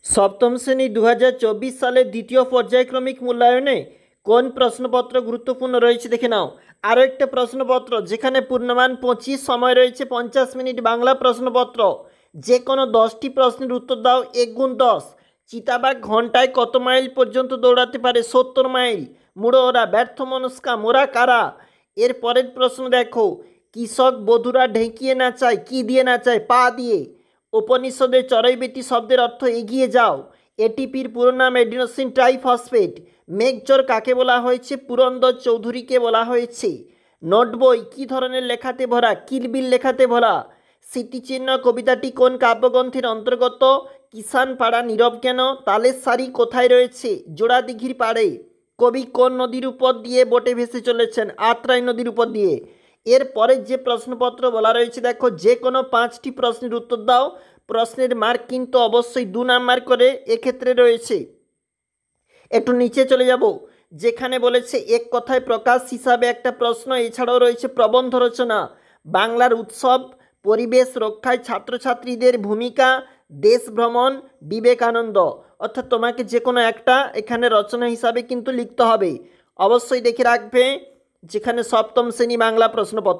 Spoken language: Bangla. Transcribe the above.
সপ্তম শ্রেণী 2024 সালের দ্বিতীয় পর্যায়ক্রমিক মূল্যায়নে কোন প্রশ্নপত্র গুরুত্বপূর্ণ রয়েছে দেখে নাও। আরও একটা প্রশ্নপত্র যেখানে পূর্ণমান 25, সময় রয়েছে 50 মিনিট। বাংলা প্রশ্নপত্র, যে কোনো 10টি প্রশ্নের উত্তর দাও 1 × 10। চিতাবাঘ ঘন্টায় কত মাইল পর্যন্ত দৌড়াতে পারে? 70 মাইল। মুড়ো ওরা, ব্যর্থ মনস্কা, মোরা কারা? এর পরের প্রশ্ন দেখো, কৃষক বধূরা ঢেঁকিয়ে নাচায়, কি দিয়ে নাচায়? পা দিয়ে। উপনিষদে চড়াইবেটি শব্দের অর্থ এগিয়ে যাও। এটিপির পুরো নাম এডিনোসিন ট্রাইফসফেট। মেঘচর কাকে বলা হয়েছে? পুরন্দর চৌধুরীকে বলা হয়েছে। নোট বই কী ধরনের লেখাতে ভরা? কিলবিল লেখাতে ভরা। স্মৃতিচিহ্ন কবিতাটি কোন কাব্যগ্রন্থের অন্তর্গত? কিষান পাড়া নীরব কেন? তালের সারি কোথায় রয়েছে? জোড়াদিঘির পাড়ে। কবি কোন নদীর উপর দিয়ে বোটে ভেসে চলেছেন? আত্রাই নদীর উপর দিয়ে। এর পরের যে প্রশ্নপত্র বলা রয়েছে দেখো, যে কোনো 5টি প্রশ্নের উত্তর দাও। প্রশ্নের মার্ক কিন্তু অবশ্যই 2 নাম্বার করে এক্ষেত্রে রয়েছে। একটু নিচে চলে যাব, যেখানে বলেছে এক কথায় প্রকাশ হিসাবে একটা প্রশ্ন। এছাড়াও রয়েছে প্রবন্ধ রচনা, বাংলার উৎসব, পরিবেশ রক্ষায় ছাত্রছাত্রীদের ভূমিকা, দেশ ভ্রমণ, বিবেকানন্দ। অর্থাৎ তোমাকে যে কোনো একটা এখানে রচনা হিসাবে কিন্তু লিখতে হবে। অবশ্যই দেখে রাখবে যেখানে সপ্তম শ্রেণী বাংলা প্রশ্নপত্র।